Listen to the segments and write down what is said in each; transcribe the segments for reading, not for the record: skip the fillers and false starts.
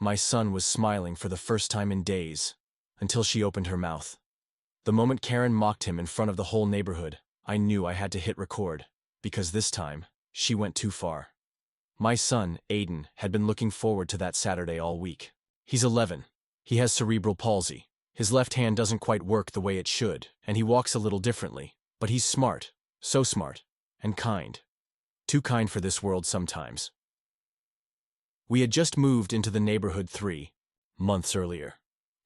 My son was smiling for the first time in days, until she opened her mouth. The moment Karen mocked him in front of the whole neighborhood, I knew I had to hit record, because this time, she went too far. My son, Aiden, had been looking forward to that Saturday all week. He's 11. He has cerebral palsy. His left hand doesn't quite work the way it should, and he walks a little differently, but he's smart, so smart, and kind. Too kind for this world sometimes. We had just moved into the neighborhood 3 months earlier.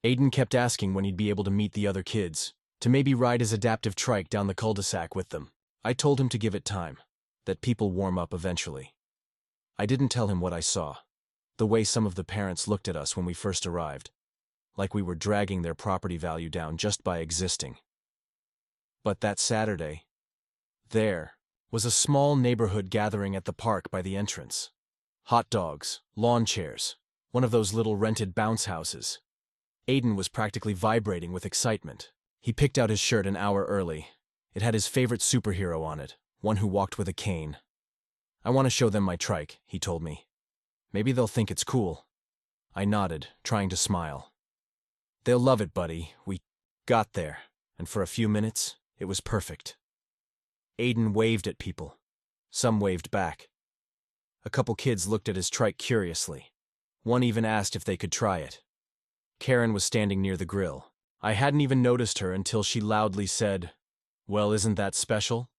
Aiden kept asking when he'd be able to meet the other kids, to maybe ride his adaptive trike down the cul-de-sac with them. I told him to give it time, that people warm up eventually. I didn't tell him what I saw, the way some of the parents looked at us when we first arrived, like we were dragging their property value down just by existing. But that Saturday, there was a small neighborhood gathering at the park by the entrance. Hot dogs, lawn chairs, one of those little rented bounce houses. Aiden was practically vibrating with excitement. He picked out his shirt an hour early. It had his favorite superhero on it, one who walked with a cane. "I want to show them my trike," he told me. "Maybe they'll think it's cool." I nodded, trying to smile. "They'll love it, buddy." We got there, and for a few minutes, it was perfect. Aiden waved at people. Some waved back. A couple kids looked at his trike curiously. One even asked if they could try it. Karen was standing near the grill. I hadn't even noticed her until she loudly said, "Well, isn't that special?"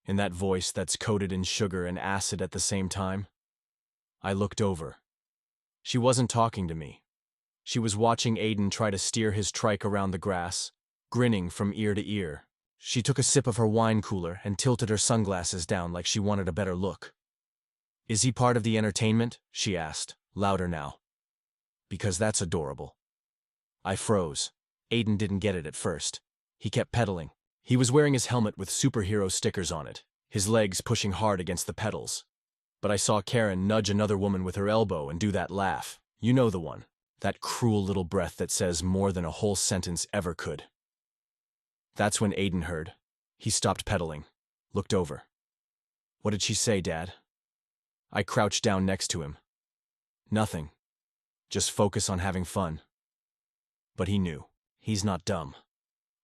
in that voice that's coated in sugar and acid at the same time. I looked over. She wasn't talking to me. She was watching Aiden try to steer his trike around the grass, grinning from ear to ear. She took a sip of her wine cooler and tilted her sunglasses down like she wanted a better look. "Is he part of the entertainment?" she asked, louder now. "Because that's adorable." I froze. Aiden didn't get it at first. He kept pedaling. He was wearing his helmet with superhero stickers on it, his legs pushing hard against the pedals. But I saw Karen nudge another woman with her elbow and do that laugh. You know the one. That cruel little breath that says more than a whole sentence ever could. That's when Aiden heard. He stopped pedaling, looked over. "What did she say, Dad?" I crouched down next to him. "Nothing. Just focus on having fun." But he knew. He's not dumb.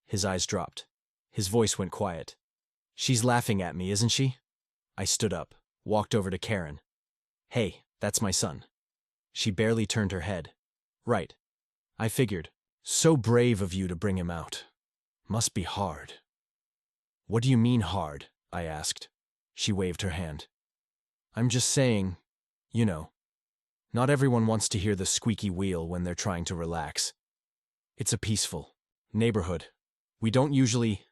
His eyes dropped. His voice went quiet. "She's laughing at me, isn't she?" I stood up, walked over to Karen. "Hey, that's my son." She barely turned her head. "Right. I figured. So brave of you to bring him out. Must be hard." "What do you mean hard?" I asked. She waved her hand. "I'm just saying, you know, not everyone wants to hear the squeaky wheel when they're trying to relax. It's a peaceful neighborhood. We don't usually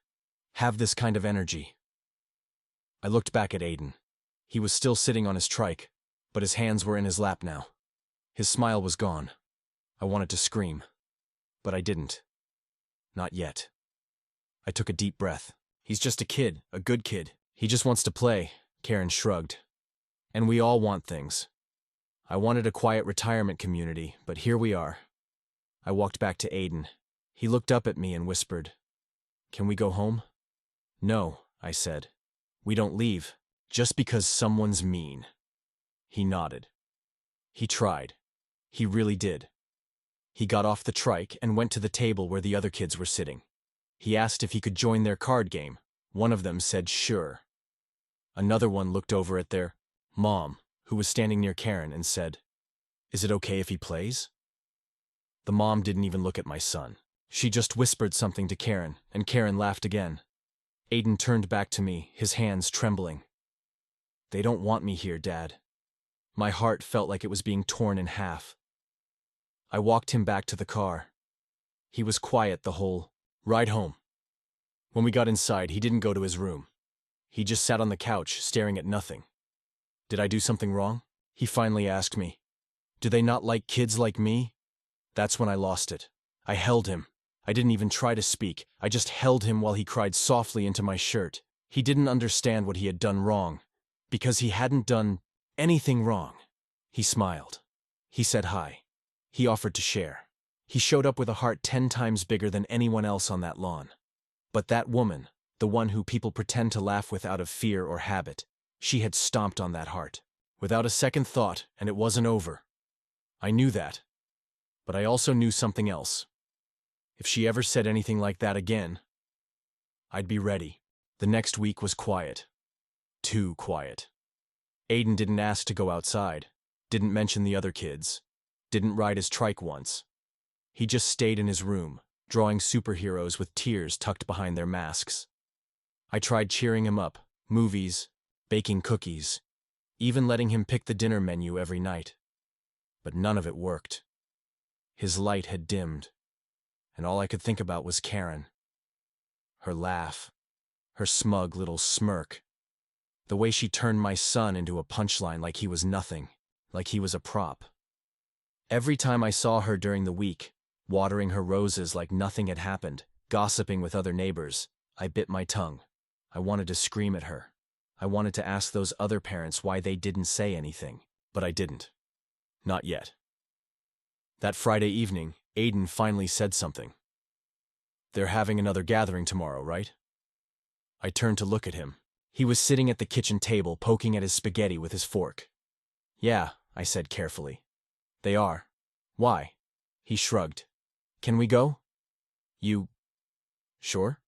have this kind of energy." I looked back at Aiden. He was still sitting on his trike, but his hands were in his lap now. His smile was gone. I wanted to scream, but I didn't. Not yet. I took a deep breath. "He's just a kid, a good kid. He just wants to play," Karen shrugged. "And we all want things. I wanted a quiet retirement community, but here we are." I walked back to Aiden. He looked up at me and whispered, "Can we go home?" "No," I said. "We don't leave, just because someone's mean." He nodded. He tried. He really did. He got off the trike and went to the table where the other kids were sitting. He asked if he could join their card game. One of them said sure. Another one looked over at their mom, who was standing near Karen, and said, "Is it okay if he plays?" The mom didn't even look at my son. She just whispered something to Karen, and Karen laughed again. Aiden turned back to me, his hands trembling. "They don't want me here, Dad." My heart felt like it was being torn in half. I walked him back to the car. He was quiet the whole ride home. When we got inside, he didn't go to his room. He just sat on the couch, staring at nothing. "Did I do something wrong?" he finally asked me. "Do they not like kids like me?" That's when I lost it. I held him. I didn't even try to speak. I just held him while he cried softly into my shirt. He didn't understand what he had done wrong, because he hadn't done anything wrong. He smiled. He said hi. He offered to share. He showed up with a heart 10 times bigger than anyone else on that lawn. But that woman, the one who people pretend to laugh with out of fear or habit, she had stomped on that heart, without a second thought, and it wasn't over. I knew that. But I also knew something else. If she ever said anything like that again, I'd be ready. The next week was quiet. Too quiet. Aiden didn't ask to go outside, didn't mention the other kids, didn't ride his trike once. He just stayed in his room, drawing superheroes with tears tucked behind their masks. I tried cheering him up, movies, baking cookies, even letting him pick the dinner menu every night. But none of it worked. His light had dimmed, and all I could think about was Karen. Her laugh, her smug little smirk, the way she turned my son into a punchline like he was nothing, like he was a prop. Every time I saw her during the week, watering her roses like nothing had happened, gossiping with other neighbors, I bit my tongue. I wanted to scream at her. I wanted to ask those other parents why they didn't say anything, but I didn't. Not yet. That Friday evening, Aiden finally said something. "They're having another gathering tomorrow, right?" I turned to look at him. He was sitting at the kitchen table, poking at his spaghetti with his fork. "Yeah," I said carefully. "They are. Why?" He shrugged. "Can we go?" "You... sure?"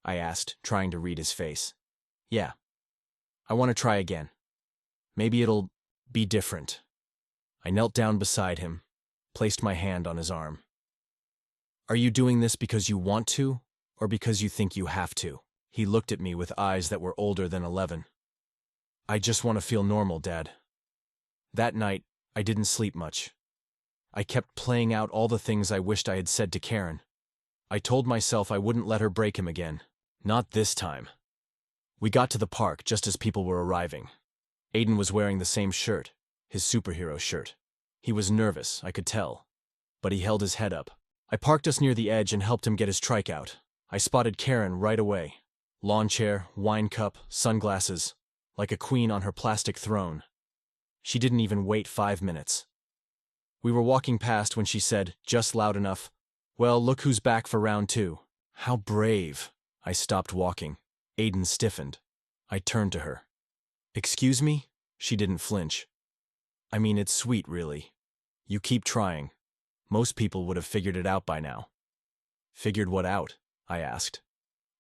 I asked, trying to read his face. "Yeah. I want to try again. Maybe it'll be different." I knelt down beside him, placed my hand on his arm. "Are you doing this because you want to, or because you think you have to?" He looked at me with eyes that were older than 11. "I just want to feel normal, Dad." That night, I didn't sleep much. I kept playing out all the things I wished I had said to Karen. I told myself I wouldn't let her break him again. Not this time. We got to the park just as people were arriving. Aiden was wearing the same shirt, his superhero shirt. He was nervous, I could tell, but he held his head up. I parked us near the edge and helped him get his trike out. I spotted Karen right away. Lawn chair, wine cup, sunglasses, like a queen on her plastic throne. She didn't even wait 5 minutes. We were walking past when she said, just loud enough, "Well, look who's back for round 2. How brave. I stopped walking. Aiden stiffened. I turned to her. "Excuse me?" She didn't flinch. "I mean, it's sweet, really. You keep trying. Most people would have figured it out by now." "Figured what out?" I asked.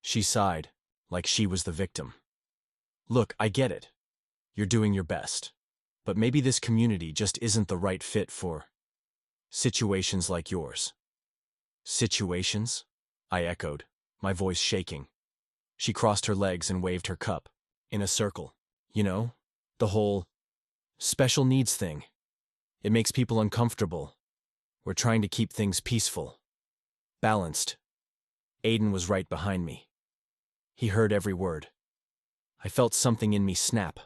She sighed, like she was the victim. "Look, I get it. You're doing your best. But maybe this community just isn't the right fit for situations like yours." "Situations?" I echoed, my voice shaking. She crossed her legs and waved her cup, in a circle. "You know, the whole special needs thing. It makes people uncomfortable. We're trying to keep things peaceful, balanced." Aiden was right behind me. He heard every word. I felt something in me snap.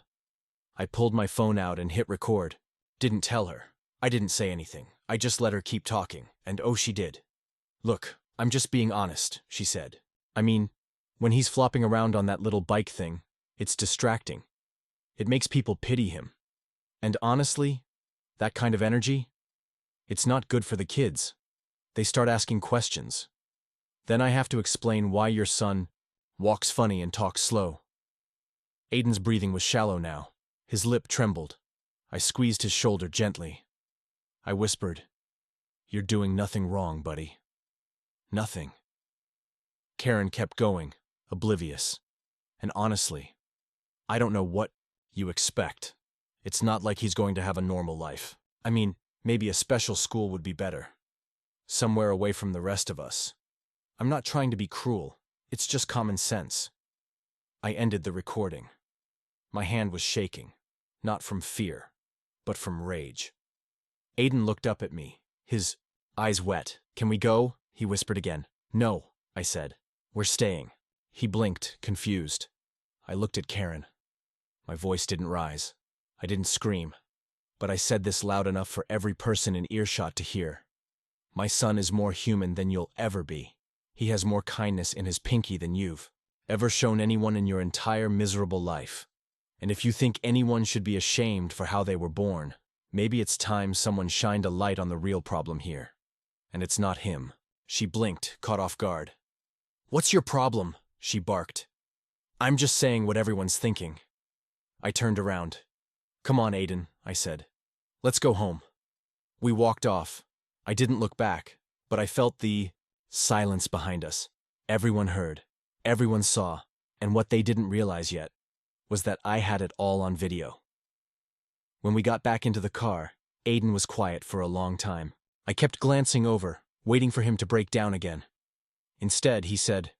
I pulled my phone out and hit record. Didn't tell her. I didn't say anything. I just let her keep talking, and oh, she did. "Look, I'm just being honest," she said. "I mean, when he's flopping around on that little bike thing, it's distracting. It makes people pity him. And honestly, that kind of energy, it's not good for the kids. They start asking questions. Then I have to explain why your son walks funny and talks slow." Aiden's breathing was shallow now. His lip trembled. I squeezed his shoulder gently. I whispered, "You're doing nothing wrong, buddy. Nothing." Karen kept going, oblivious. And honestly, I don't know what you expect. It's not like he's going to have a normal life. I mean, maybe a special school would be better. Somewhere away from the rest of us. I'm not trying to be cruel. It's just common sense. I ended the recording. My hand was shaking, not from fear, but from rage. Aiden looked up at me, his eyes wet. "Can we go?" he whispered again. "No," I said. "We're staying." He blinked, confused. I looked at Karen. My voice didn't rise. I didn't scream. But I said this loud enough for every person in earshot to hear. My son is more human than you'll ever be. He has more kindness in his pinky than you've ever shown anyone in your entire miserable life. And if you think anyone should be ashamed for how they were born, maybe it's time someone shined a light on the real problem here. And it's not him. She blinked, caught off guard. "What's your problem?" she barked. "I'm just saying what everyone's thinking." I turned around. "Come on, Aiden," I said. "Let's go home." We walked off, I didn't look back, but I felt the silence behind us. Everyone heard, everyone saw, and what they didn't realize yet was that I had it all on video. When we got back into the car, Aiden was quiet for a long time. I kept glancing over, waiting for him to break down again. Instead, he said,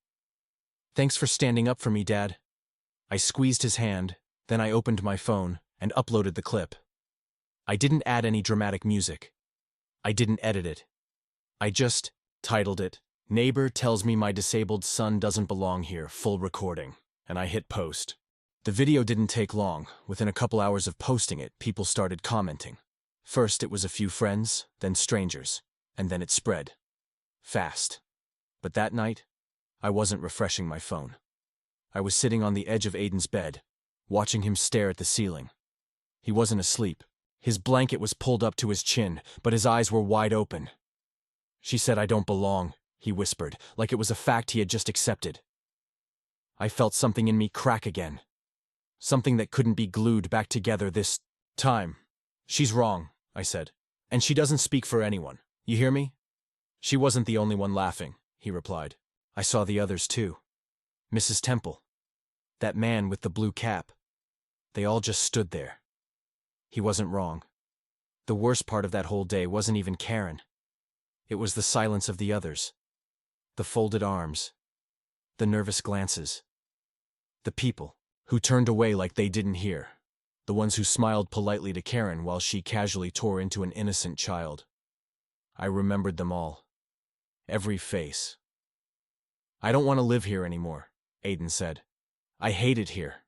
"Thanks for standing up for me, Dad." I squeezed his hand, then I opened my phone and uploaded the clip. I didn't add any dramatic music. I didn't edit it. I just titled it, "Neighbor Tells Me My Disabled Son Doesn't Belong Here, Full Recording," and I hit post. The video didn't take long. Within a couple hours of posting it, people started commenting. First, it was a few friends, then strangers, and then it spread. Fast. But that night, I wasn't refreshing my phone. I was sitting on the edge of Aiden's bed, watching him stare at the ceiling. He wasn't asleep. His blanket was pulled up to his chin, but his eyes were wide open. "She said I don't belong," he whispered, like it was a fact he had just accepted. I felt something in me crack again. Something that couldn't be glued back together this time. "She's wrong," I said. "And she doesn't speak for anyone. You hear me?" "She wasn't the only one laughing," he replied. "I saw the others too. Mrs. Temple. That man with the blue cap. They all just stood there." He wasn't wrong. The worst part of that whole day wasn't even Karen. It was the silence of the others. The folded arms. The nervous glances. The people who turned away like they didn't hear. The ones who smiled politely to Karen while she casually tore into an innocent child. I remembered them all. Every face. "I don't want to live here anymore," Aiden said. "I hate it here."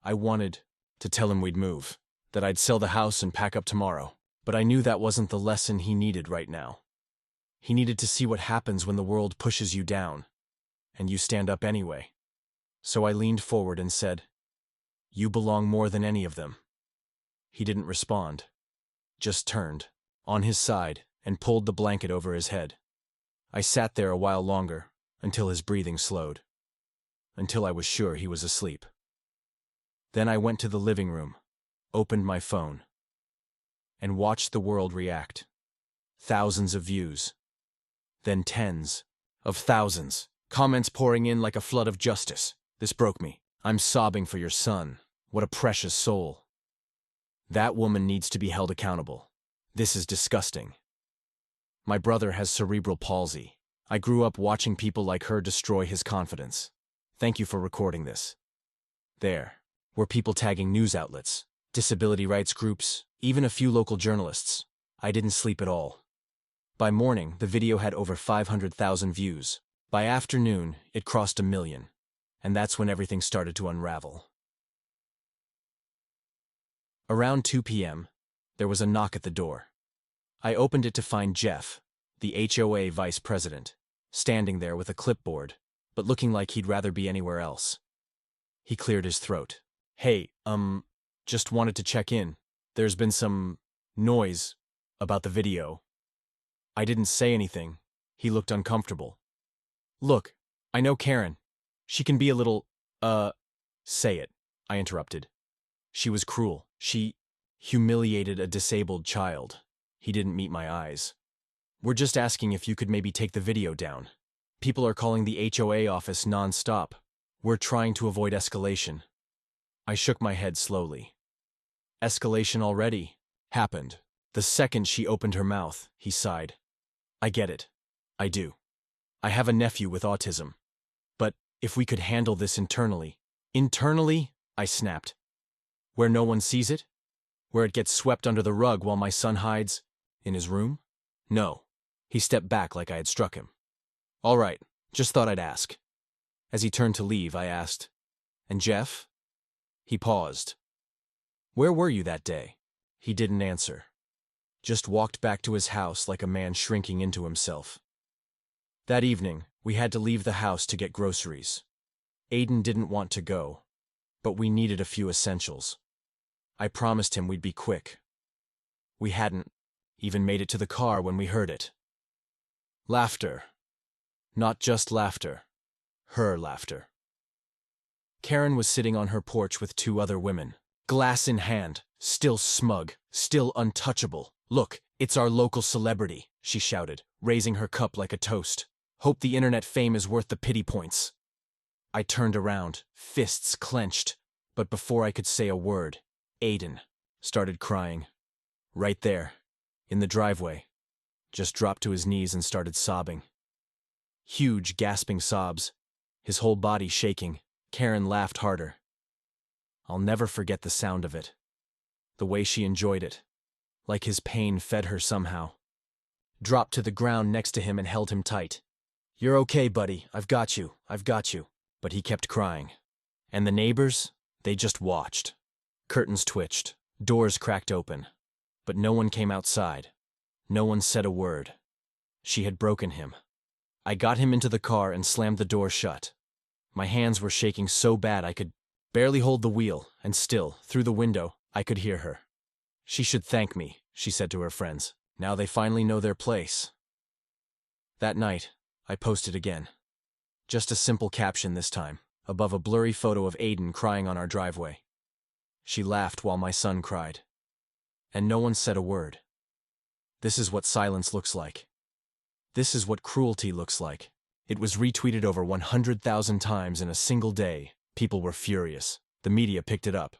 I wanted to tell him we'd move, that I'd sell the house and pack up tomorrow, but I knew that wasn't the lesson he needed right now. He needed to see what happens when the world pushes you down, and you stand up anyway. So I leaned forward and said, "You belong more than any of them." He didn't respond, just turned, on his side, and pulled the blanket over his head. I sat there a while longer, until his breathing slowed. Until I was sure he was asleep. Then I went to the living room, opened my phone, and watched the world react. Thousands of views. Then tens of thousands. Comments pouring in like a flood of justice. This broke me. "I'm sobbing for your son. What a precious soul. That woman needs to be held accountable. This is disgusting. My brother has cerebral palsy. I grew up watching people like her destroy his confidence. Thank you for recording this." There were people tagging news outlets, disability rights groups, even a few local journalists. I didn't sleep at all. By morning, the video had over 500,000 views. By afternoon, it crossed 1 million. And that's when everything started to unravel. Around 2 p.m., there was a knock at the door. I opened it to find Jeff, the HOA vice president, standing there with a clipboard, but looking like he'd rather be anywhere else. He cleared his throat. "Hey, just wanted to check in. There's been some noise about the video." I didn't say anything. He looked uncomfortable. "Look, I know Karen. She can be a little, Say it," I interrupted. "She was cruel. She humiliated a disabled child." He didn't meet my eyes. "We're just asking if you could maybe take the video down. People are calling the HOA office non-stop. We're trying to avoid escalation." I shook my head slowly. "Escalation already happened the second she opened her mouth," he sighed. "I get it. I do. I have a nephew with autism. But if we could handle this internally." "Internally?" I snapped. "Where no one sees it? Where it gets swept under the rug while my son hides in his room?" "No." He stepped back like I had struck him. "All right, just thought I'd ask." As he turned to leave, I asked, "And Jeff?" He paused. "Where were you that day?" He didn't answer. Just walked back to his house like a man shrinking into himself. That evening, we had to leave the house to get groceries. Aiden didn't want to go, but we needed a few essentials. I promised him we'd be quick. We hadn't even made it to the car when we heard it. Laughter. Not just laughter. Her laughter. Karen was sitting on her porch with 2 other women, glass in hand, still smug, still untouchable. "Look," "It's our local celebrity," she shouted, raising her cup like a toast. "Hope the internet fame is worth the pity points." I turned around, fists clenched, but before I could say a word, Aiden started crying. Right there, in the driveway, just dropped to his knees and started sobbing. Huge, gasping sobs, his whole body shaking. Karen laughed harder. I'll never forget the sound of it. The way she enjoyed it. Like his pain fed her somehow. Dropped to the ground next to him and held him tight. "You're okay, buddy. I've got you. I've got you." But he kept crying. And the neighbors, they just watched. Curtains twitched. Doors cracked open. But no one came outside. No one said a word. She had broken him. I got him into the car and slammed the door shut. My hands were shaking so bad I could barely hold the wheel, and still, through the window, I could hear her. "She should thank me," she said to her friends. "Now they finally know their place." That night, I posted again. Just a simple caption this time, above a blurry photo of Aiden crying on our driveway. She laughed while my son cried. And no one said a word. This is what silence looks like. This is what cruelty looks like. It was retweeted over 100,000 times in a single day. People were furious. The media picked it up.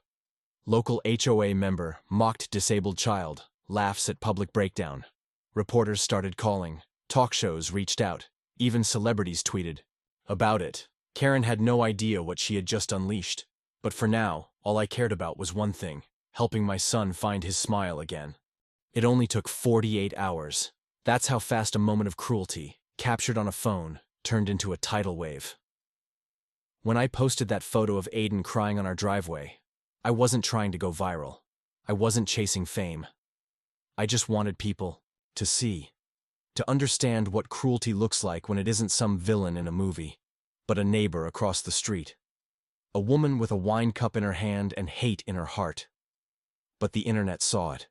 Local HOA member mocked disabled child, laughs at public breakdown. Reporters started calling. Talk shows reached out. Even celebrities tweeted about it. Karen had no idea what she had just unleashed. But for now, all I cared about was one thing: helping my son find his smile again. It only took 48 hours. That's how fast a moment of cruelty, captured on a phone, turned into a tidal wave. When I posted that photo of Aiden crying on our driveway, I wasn't trying to go viral. I wasn't chasing fame. I just wanted people to see, to understand what cruelty looks like when it isn't some villain in a movie, but a neighbor across the street. A woman with a wine cup in her hand and hate in her heart. But the internet saw it.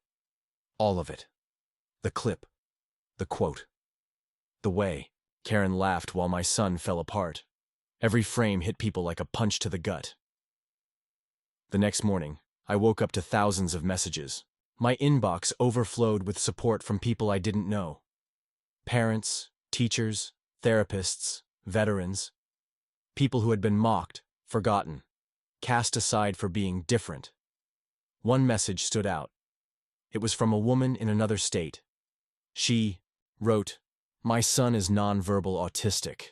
All of it. The clip. The quote. The way Karen laughed while my son fell apart. Every frame hit people like a punch to the gut. The next morning, I woke up to thousands of messages. My inbox overflowed with support from people I didn't know. Parents, teachers, therapists, veterans. People who had been mocked, forgotten, cast aside for being different. One message stood out. It was from a woman in another state. She wrote, "My son is nonverbal autistic.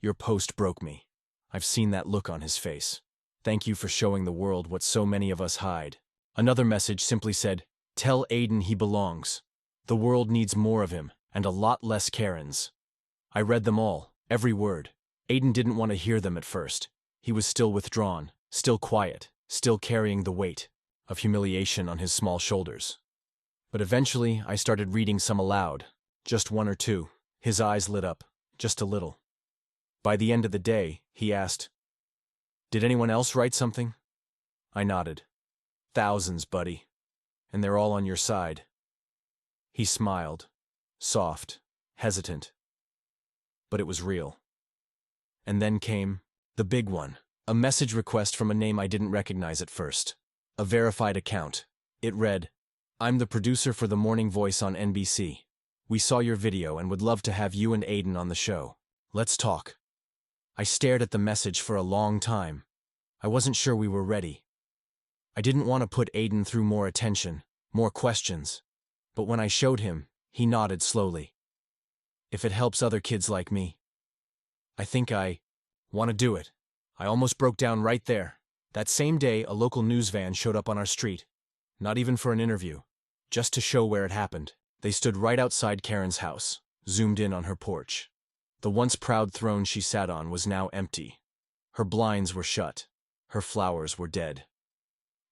Your post broke me. I've seen that look on his face. Thank you for showing the world what so many of us hide." Another message simply said, "Tell Aiden he belongs. The world needs more of him, and a lot less Karens." I read them all, every word. Aiden didn't want to hear them at first. He was still withdrawn, still quiet, still carrying the weight of humiliation on his small shoulders. But eventually, I started reading some aloud, just one or two. His eyes lit up, just a little. By the end of the day, he asked, "Did anyone else write something?" I nodded. "Thousands, buddy. And they're all on your side." He smiled, soft, hesitant. But it was real. And then came the big one, a message request from a name I didn't recognize at first. A verified account. It read, "I'm the producer for The Morning Voice on NBC. We saw your video and would love to have you and Aiden on the show. Let's talk." I stared at the message for a long time. I wasn't sure we were ready. I didn't want to put Aiden through more attention, more questions. But when I showed him, he nodded slowly. "If it helps other kids like me, I think I want to do it." I almost broke down right there. That same day, a local news van showed up on our street. Not even for an interview, just to show where it happened. They stood right outside Karen's house, zoomed in on her porch. The once proud throne she sat on was now empty. Her blinds were shut. Her flowers were dead.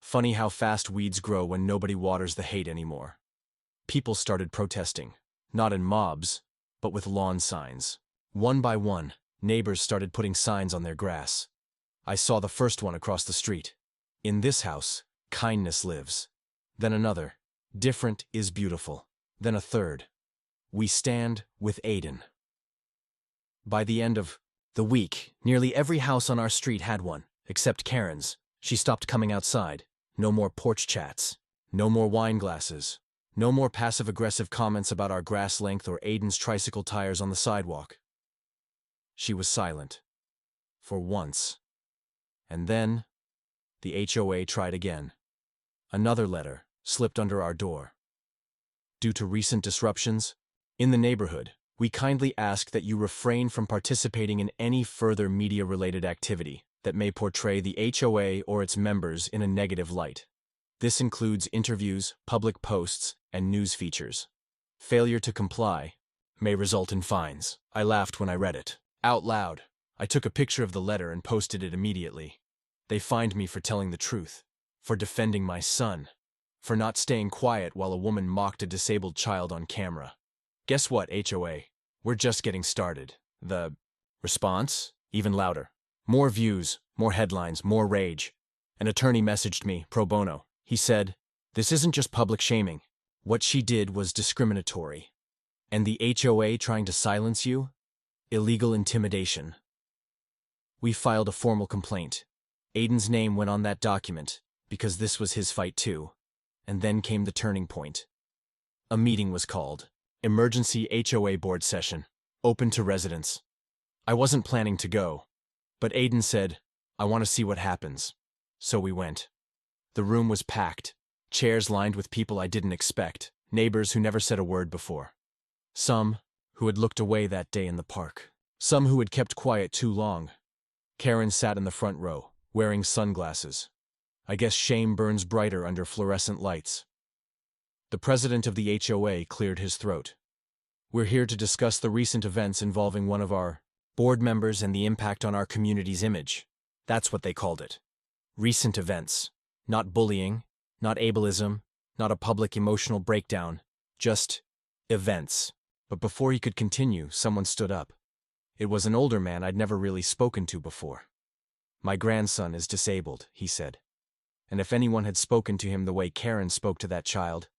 Funny how fast weeds grow when nobody waters the hate anymore. People started protesting, not in mobs, but with lawn signs. One by one, neighbors started putting signs on their grass. I saw the first one across the street. "In this house, kindness lives." Then another, "Different is beautiful." Then a third, "We stand with Aiden." By the end of the week, nearly every house on our street had one, except Karen's. She stopped coming outside. No more porch chats. No more wine glasses. No more passive-aggressive comments about our grass length or Aiden's tricycle tires on the sidewalk. She was silent. For once. And then, the HOA tried again. Another letter slipped under our door. Due to recent disruptions in the neighborhood, we kindly ask that you refrain from participating in any further media-related activity that may portray the HOA or its members in a negative light. This includes interviews, public posts, and news features. Failure to comply may result in fines. I laughed when I read it. Out loud. I took a picture of the letter and posted it immediately. They fined me for telling the truth, for defending my son, for not staying quiet while a woman mocked a disabled child on camera. Guess what, HOA? We're just getting started. The response? Even louder. More views, more headlines, more rage. An attorney messaged me, pro bono. He said, "This isn't just public shaming. What she did was discriminatory. And the HOA trying to silence you? Illegal intimidation." We filed a formal complaint. Aiden's name went on that document, because this was his fight too. And then came the turning point. A meeting was called. Emergency HOA board session. Open to residents. I wasn't planning to go, but Aiden said, "I want to see what happens." So we went. The room was packed. Chairs lined with people I didn't expect. Neighbors who never said a word before. Some who had looked away that day in the park. Some who had kept quiet too long. Karen sat in the front row, wearing sunglasses. I guess shame burns brighter under fluorescent lights. The president of the HOA cleared his throat. "We're here to discuss the recent events involving one of our board members and the impact on our community's image." That's what they called it. Recent events. Not bullying, not ableism, not a public emotional breakdown. Just events. But before he could continue, someone stood up. It was an older man I'd never really spoken to before. "My grandson is disabled," he said. And if anyone had spoken to him the way Karen spoke to that child,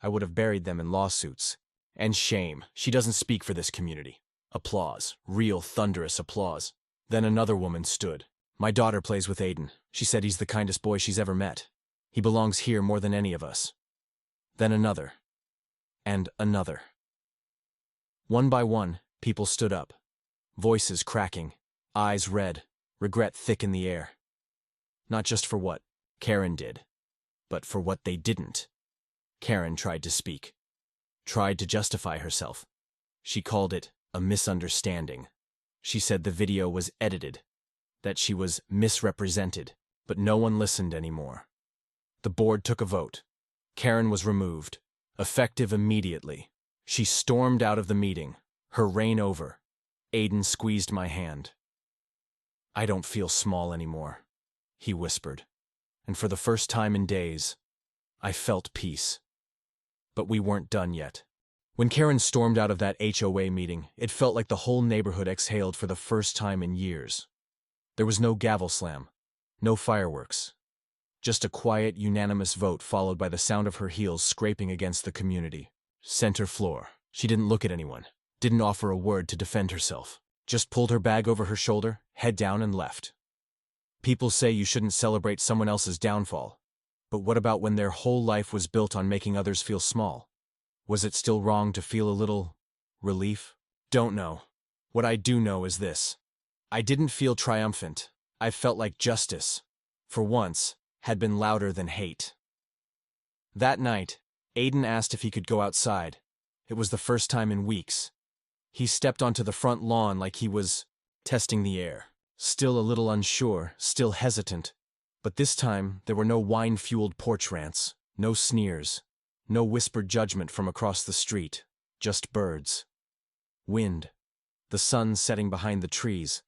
I would have buried them in lawsuits. And shame, she doesn't speak for this community. Applause, real thunderous applause. Then another woman stood. "My daughter plays with Aiden. She said he's the kindest boy she's ever met. He belongs here more than any of us." Then another. And another. One by one, people stood up. Voices cracking, eyes red, regret thick in the air. Not just for what Karen did, but for what they didn't. Karen tried to speak. Tried to justify herself. She called it a misunderstanding. She said the video was edited, that she was misrepresented, but no one listened anymore. The board took a vote. Karen was removed, effective immediately. She stormed out of the meeting, her reign over. Aiden squeezed my hand. "I don't feel small anymore," he whispered. And for the first time in days, I felt peace. But we weren't done yet. When Karen stormed out of that HOA meeting, it felt like the whole neighborhood exhaled for the first time in years. There was no gavel slam, no fireworks. Just a quiet, unanimous vote followed by the sound of her heels scraping against the community. Center floor. She didn't look at anyone, didn't offer a word to defend herself. Just pulled her bag over her shoulder, head down and left. People say you shouldn't celebrate someone else's downfall. But what about when their whole life was built on making others feel small? Was it still wrong to feel a little relief? Don't know. What I do know is this. I didn't feel triumphant. I felt like justice, for once, had been louder than hate. That night, Aiden asked if he could go outside. It was the first time in weeks. He stepped onto the front lawn like he was testing the air. Still a little unsure, still hesitant. But this time, there were no wine-fueled porch rants, no sneers, no whispered judgment from across the street, just birds. Wind. The sun setting behind the trees.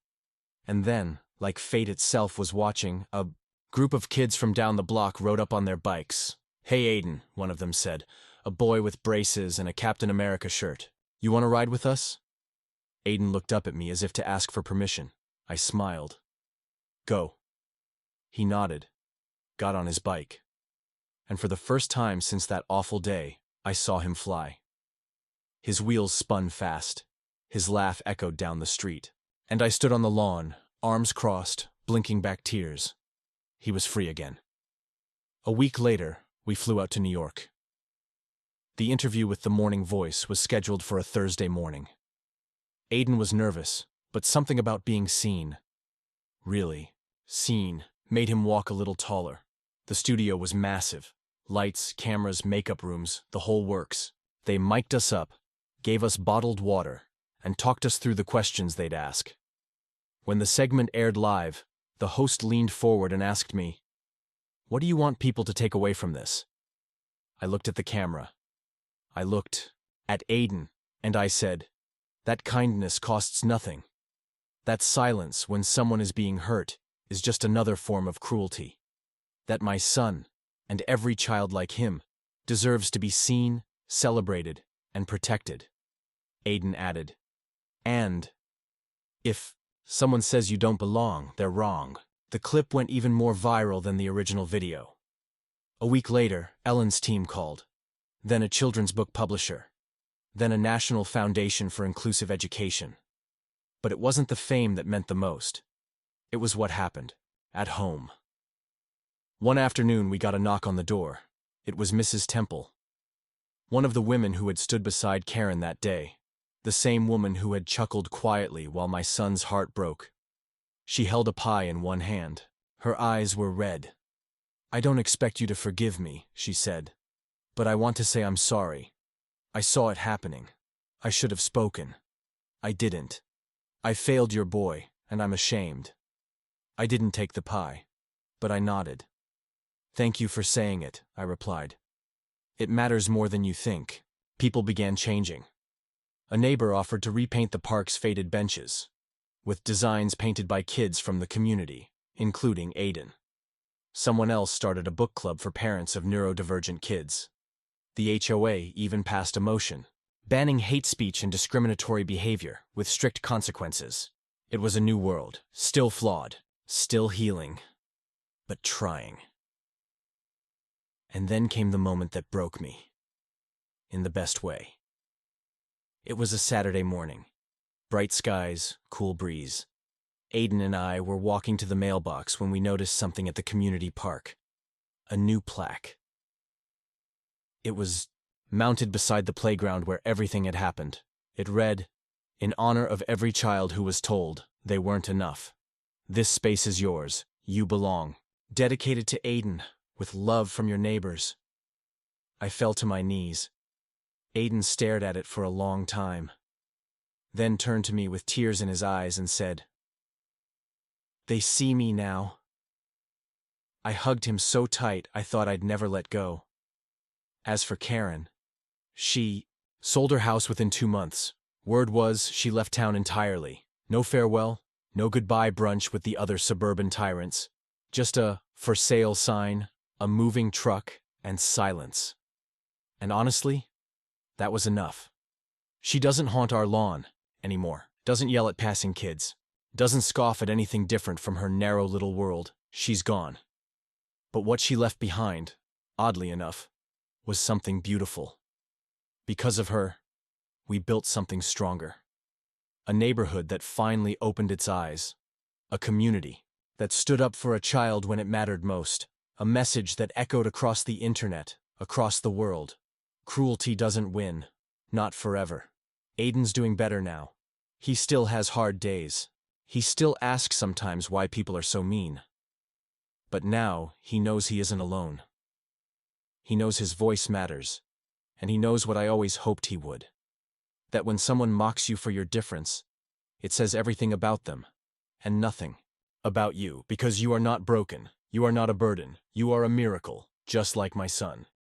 And then, like fate itself was watching, a group of kids from down the block rode up on their bikes. "Hey Aiden," one of them said, a boy with braces and a Captain America shirt. "You want to ride with us?" Aiden looked up at me as if to ask for permission. I smiled. "Go." He nodded, got on his bike. And for the first time since that awful day, I saw him fly. His wheels spun fast. His laugh echoed down the street. And I stood on the lawn, arms crossed, blinking back tears. He was free again. A week later, we flew out to New York. The interview with the Morning Voice was scheduled for a Thursday morning. Aiden was nervous, but something about being seen, really seen, made him walk a little taller. The studio was massive. Lights, cameras, makeup rooms, the whole works. They mic'd us up, gave us bottled water, and talked us through the questions they'd ask. When the segment aired live, the host leaned forward and asked me, "What do you want people to take away from this?" I looked at the camera. I looked at Aiden, and I said, "That kindness costs nothing. That silence when someone is being hurt is just another form of cruelty. That my son, and every child like him, deserves to be seen, celebrated, and protected." Aiden added, "And if someone says you don't belong, they're wrong." The clip went even more viral than the original video. A week later, Ellen's team called. Then a children's book publisher. Then a National Foundation for Inclusive Education. But it wasn't the fame that meant the most. It was what happened at home. One afternoon, we got a knock on the door. It was Mrs. Temple, one of the women who had stood beside Karen that day, the same woman who had chuckled quietly while my son's heart broke. She held a pie in one hand. Her eyes were red. "I don't expect you to forgive me," she said, "but I want to say I'm sorry. I saw it happening. I should have spoken. I didn't. I failed your boy, and I'm ashamed." I didn't take the pie, but I nodded. "Thank you for saying it," I replied. "It matters more than you think." People began changing. A neighbor offered to repaint the park's faded benches, with designs painted by kids from the community, including Aiden. Someone else started a book club for parents of neurodivergent kids. The HOA even passed a motion, banning hate speech and discriminatory behavior, with strict consequences. It was a new world, still flawed, still healing, but trying. And then came the moment that broke me, in the best way. It was a Saturday morning. Bright skies, cool breeze. Aiden and I were walking to the mailbox when we noticed something at the community park. A new plaque. It was mounted beside the playground where everything had happened. It read, "In honor of every child who was told they weren't enough. This space is yours. You belong. Dedicated to Aiden, with love from your neighbors." I fell to my knees. Aiden stared at it for a long time, then turned to me with tears in his eyes and said, "They see me now." I hugged him so tight I thought I'd never let go. As for Karen, she sold her house within 2 months. Word was she left town entirely. No farewell, no goodbye brunch with the other suburban tyrants. Just a "for sale" sign, a moving truck, and silence. And honestly, that was enough. She doesn't haunt our lawn anymore, doesn't yell at passing kids, doesn't scoff at anything different from her narrow little world. She's gone. But what she left behind, oddly enough, was something beautiful. Because of her, we built something stronger. A neighborhood that finally opened its eyes. A community that stood up for a child when it mattered most. A message that echoed across the internet, across the world. Cruelty doesn't win. Not forever. Aiden's doing better now. He still has hard days. He still asks sometimes why people are so mean. But now he knows he isn't alone. He knows his voice matters, and he knows what I always hoped he would. That when someone mocks you for your difference, it says everything about them, and nothing about you, because you are not broken, you are not a burden, you are a miracle, just like my son.